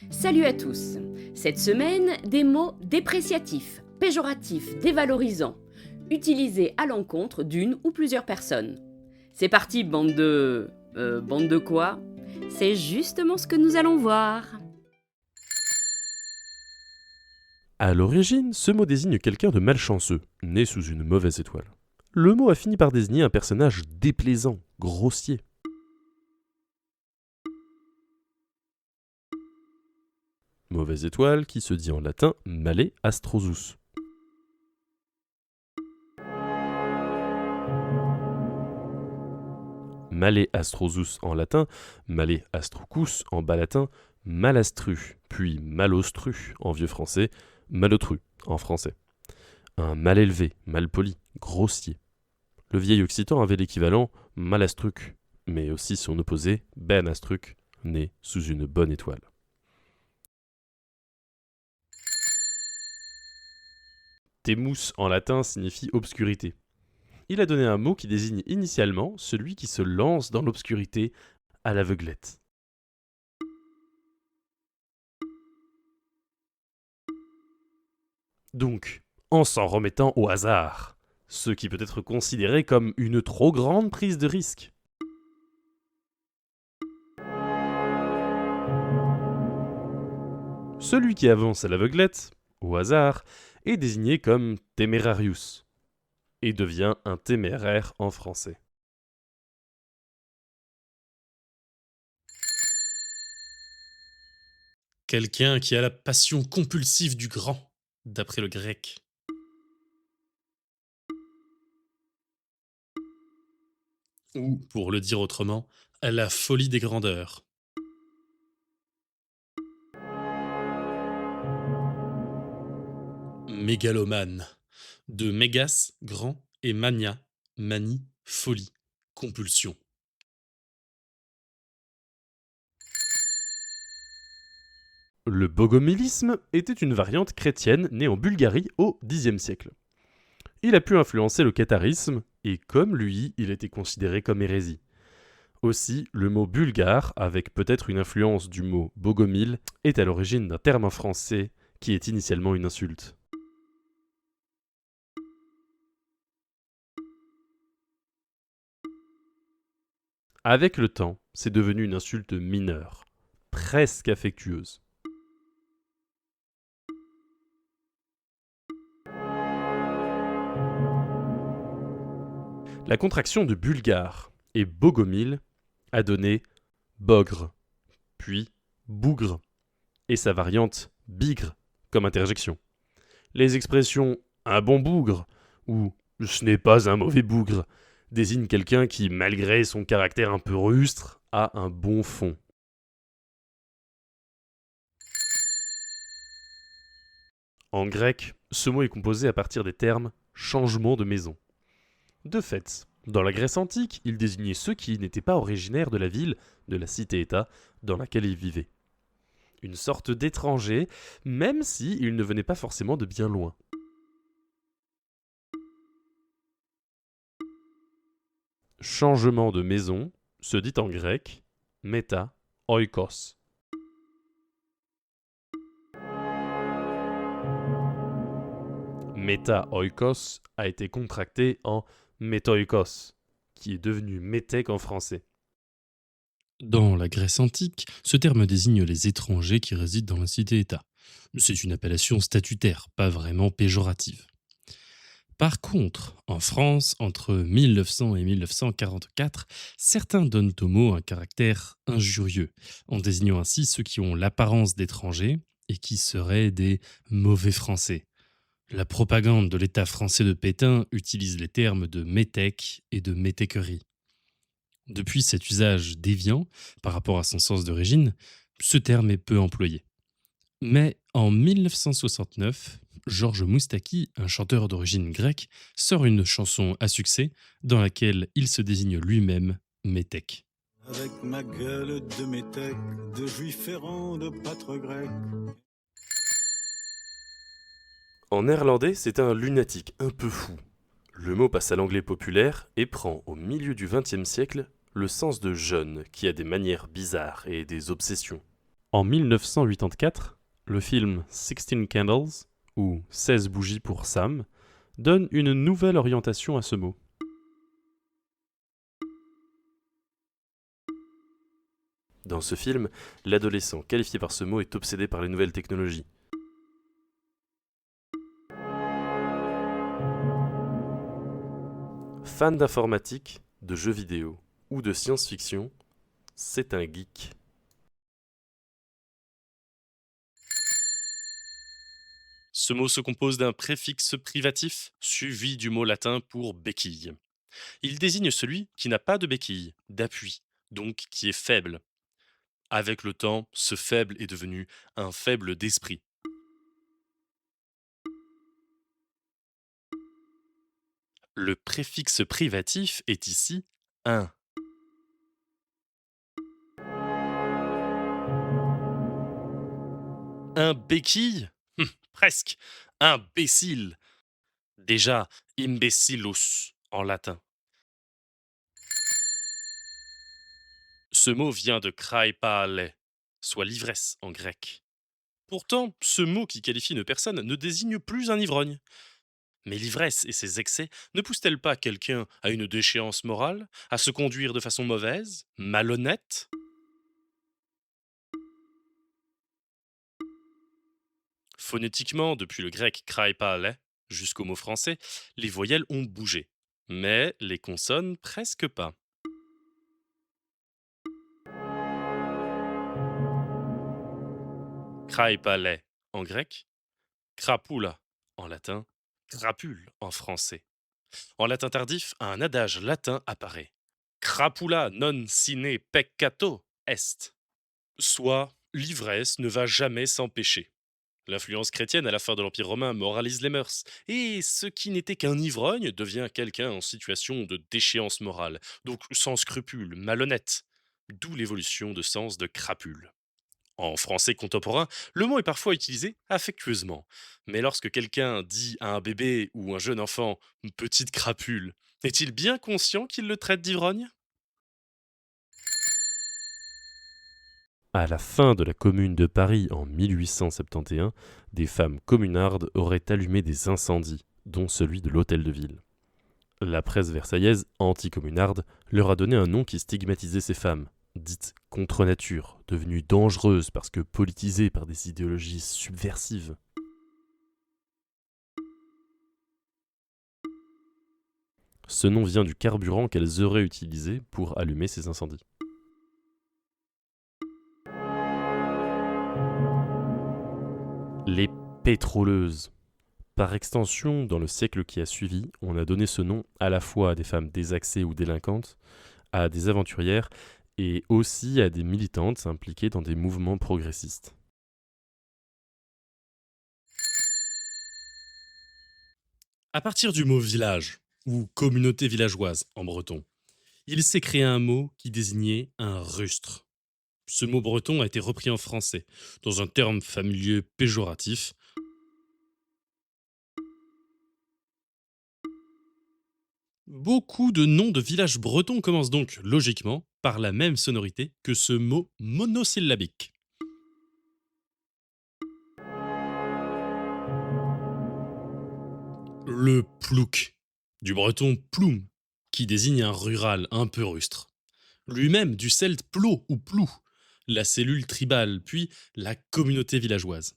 Salut à tous. Cette semaine, des mots dépréciatifs, péjoratifs, dévalorisants, utilisés à l'encontre d'une ou plusieurs personnes. C'est parti, bande de... bande de quoi? C'est justement ce que nous allons voir. À l'origine, ce mot désigne quelqu'un de malchanceux, né sous une mauvaise étoile. Le mot a fini par désigner un personnage déplaisant, grossier. Mauvaise étoile qui se dit en latin male astrosus. Male astrosus en latin, male astrucus en bas latin, malastru, puis malostru en vieux français, malotru en français. Un mal élevé, mal poli, grossier. Le vieil occitan avait l'équivalent malastruc, mais aussi son opposé, benastruc, né sous une bonne étoile. Thémus en latin signifie obscurité. Il a donné un mot qui désigne initialement celui qui se lance dans l'obscurité à l'aveuglette. Donc, en s'en remettant au hasard, ce qui peut être considéré comme une trop grande prise de risque. Celui qui avance à l'aveuglette, au hasard, est désigné comme temerarius et devient un téméraire en français. Quelqu'un qui a la passion compulsive du grand, d'après le grec. Ou, pour le dire autrement, la folie des grandeurs. Mégalomane. De mégas, grand, et mania, manie, folie, compulsion. Le bogomilisme était une variante chrétienne née en Bulgarie au Xe siècle. Il a pu influencer le catharisme, et comme lui, il était considéré comme hérésie. Aussi, le mot bulgare, avec peut-être une influence du mot bogomil, est à l'origine d'un terme en français qui est initialement une insulte. Avec le temps, c'est devenu une insulte mineure, presque affectueuse. La contraction de bulgare et bogomil a donné bogre, puis bougre, et sa variante bigre comme interjection. Les expressions un bon bougre ou ce n'est pas un mauvais bougre désignent quelqu'un qui, malgré son caractère un peu rustre, a un bon fond. En grec, ce mot est composé à partir des termes changement de maison. De fait, dans la Grèce antique, il désignait ceux qui n'étaient pas originaires de la ville, de la cité-État, dans laquelle ils vivaient. Une sorte d'étranger, même s'ils ne venaient pas forcément de bien loin. Changement de maison se dit en grec méta oikos. Méta oikos a été contracté en métoikos, qui est devenu métèque en français. Dans la Grèce antique, ce terme désigne les étrangers qui résident dans la cité-État. C'est une appellation statutaire, pas vraiment péjorative. Par contre, en France, entre 1900 et 1944, certains donnent au mot un caractère injurieux, en désignant ainsi ceux qui ont l'apparence d'étrangers et qui seraient des mauvais Français. La propagande de l'État français de Pétain utilise les termes de métèque et de métèquerie. Depuis cet usage déviant par rapport à son sens d'origine, ce terme est peu employé. Mais en 1969, Georges Moustaki, un chanteur d'origine grecque, sort une chanson à succès dans laquelle il se désigne lui-même métèque. Avec ma gueule de métèque, de juif errant, de pâtre grec. En néerlandais, c'est un lunatique un peu fou. Le mot passe à l'anglais populaire et prend, au milieu du XXe siècle, le sens de jeune qui a des manières bizarres et des obsessions. En 1984, le film 16 Candles, ou 16 bougies pour Sam, donne une nouvelle orientation à ce mot. Dans ce film, l'adolescent qualifié par ce mot est obsédé par les nouvelles technologies. Fan d'informatique, de jeux vidéo ou de science-fiction, c'est un geek. Ce mot se compose d'un préfixe privatif suivi du mot latin pour béquille. Il désigne celui qui n'a pas de béquille, d'appui, donc qui est faible. Avec le temps, ce faible est devenu un faible d'esprit. Le préfixe privatif est ici un. Un béquille? Presque. Imbécile. Déjà, imbecilus en latin. Ce mot vient de kraipale, soit l'ivresse en grec. Pourtant, ce mot qui qualifie une personne ne désigne plus un ivrogne. Mais l'ivresse et ses excès ne poussent-elles pas quelqu'un à une déchéance morale, à se conduire de façon mauvaise, malhonnête? Phonétiquement, depuis le grec kraipale jusqu'au mot français, les voyelles ont bougé. Mais les consonnes presque pas. Kraipale en grec, crapula en latin, crapule en français. En latin tardif, un adage latin apparaît. Crapula non sine peccato est. Soit, l'ivresse ne va jamais s'empêcher. L'influence chrétienne à la fin de l'Empire romain moralise les mœurs, et ce qui n'était qu'un ivrogne devient quelqu'un en situation de déchéance morale, donc sans scrupule, malhonnête. D'où l'évolution de sens de crapule. En français contemporain, le mot est parfois utilisé affectueusement. Mais lorsque quelqu'un dit à un bébé ou un jeune enfant une petite crapule, est-il bien conscient qu'il le traite d'ivrogne? À la fin de la Commune de Paris en 1871, des femmes communardes auraient allumé des incendies, dont celui de l'hôtel de ville. La presse versaillaise, anti-communarde, leur a donné un nom qui stigmatisait ces femmes, dites contre nature, devenues dangereuses parce que politisées par des idéologies subversives. Ce nom vient du carburant qu'elles auraient utilisé pour allumer ces incendies. Les pétroleuses. Par extension, dans le siècle qui a suivi, on a donné ce nom à la fois à des femmes désaxées ou délinquantes, à des aventurières et aussi à des militantes impliquées dans des mouvements progressistes. À partir du mot village, ou communauté villageoise en breton, il s'est créé un mot qui désignait un rustre. Ce mot breton a été repris en français, dans un terme familier péjoratif. Beaucoup de noms de villages bretons commencent donc, logiquement, par la même sonorité que ce mot monosyllabique. Le plouc, du breton ploum, qui désigne un rural un peu rustre. Lui-même du celte plo ou plou, la cellule tribale, puis la communauté villageoise.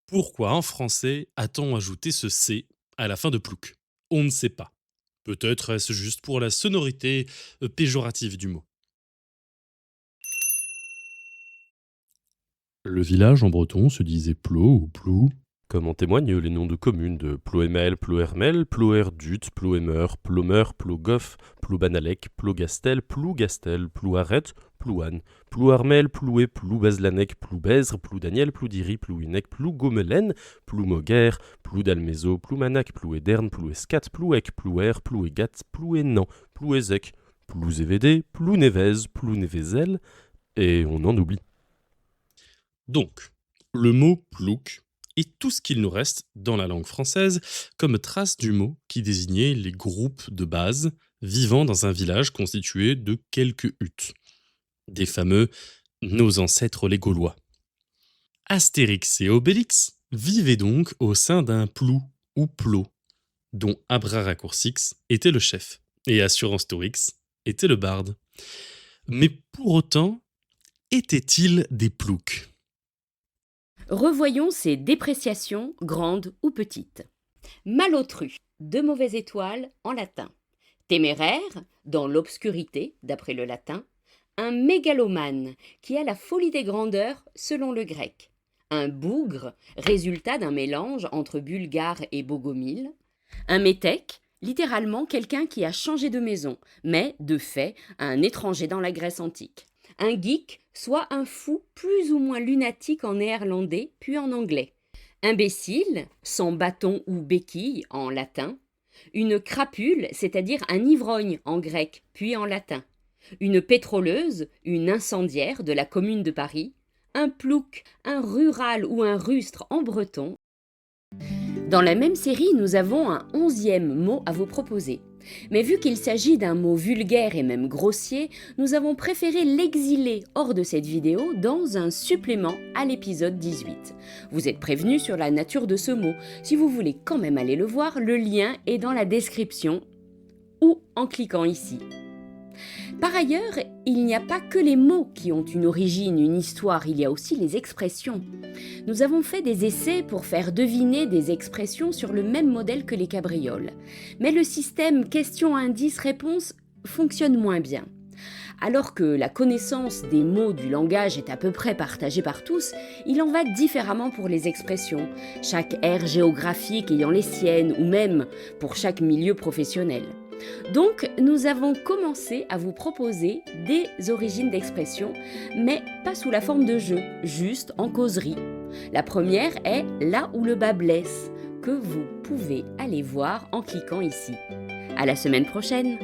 Pourquoi en français a-t-on ajouté ce C à la fin de plouc? On ne sait pas. Peut-être est-ce juste pour la sonorité péjorative du mot. Le village en breton se disait plo ou plou. Comme en témoignent les noms de communes de Ploemel, Ploermel, Ploerdut, Ploemer, Plomer, Plogoff, Ploubanalec, Plougastel, Plougastel, Plouaret, Plouane, Plouarmel, Ploué, Ploubazlanec, Ploubezre, Ploudaniel, Ploudiri, Plouinec, Plougomelen, Ploumoguer, Ploudalmézo, Ploumanac, Plouéderne, Plouescat, Plouec, Plouer, Plouégat, Plouénan, Plouézec, Plouzévédé, Plounévez, Plounévézel, et on en oublie. Donc, le mot plouc est tout ce qu'il nous reste dans la langue française comme trace du mot qui désignait les groupes de base vivant dans un village constitué de quelques huttes. Des fameux nos ancêtres les Gaulois. Astérix et Obélix vivaient donc au sein d'un plou ou plot, dont Abraraccourcix était le chef, et Assurancetorix était le barde. Mais pour autant, étaient-ils des ploucs ? Revoyons ces dépréciations, grandes ou petites. Malotru, de mauvaise étoile en latin. Téméraire, dans l'obscurité, d'après le latin. Un mégalomane, qui a la folie des grandeurs, selon le grec. Un bougre, résultat d'un mélange entre bulgare et bogomile. Un métèque, littéralement quelqu'un qui a changé de maison, mais, de fait, un étranger dans la Grèce antique. Un geek, soit un fou plus ou moins lunatique en néerlandais, puis en anglais. Imbécile, sans bâton ou béquille en latin. Une crapule, c'est-à-dire un ivrogne en grec, puis en latin. Une pétroleuse, une incendiaire de la Commune de Paris. Un plouc, un rural ou un rustre en breton. Dans la même série, nous avons un 11e mot à vous proposer. Mais vu qu'il s'agit d'un mot vulgaire et même grossier, nous avons préféré l'exiler hors de cette vidéo dans un supplément à l'épisode 18. Vous êtes prévenus sur la nature de ce mot. Si vous voulez quand même aller le voir, le lien est dans la description ou en cliquant ici. Par ailleurs, il n'y a pas que les mots qui ont une origine, une histoire, il y a aussi les expressions. Nous avons fait des essais pour faire deviner des expressions sur le même modèle que les cabrioles. Mais le système question-indice-réponse fonctionne moins bien. Alors que la connaissance des mots du langage est à peu près partagée par tous, il en va différemment pour les expressions, chaque aire géographique ayant les siennes ou même pour chaque milieu professionnel. Donc, nous avons commencé à vous proposer des origines d'expression, mais pas sous la forme de jeu, juste en causerie. La première est « Là où le bas blesse », que vous pouvez aller voir en cliquant ici. À la semaine prochaine!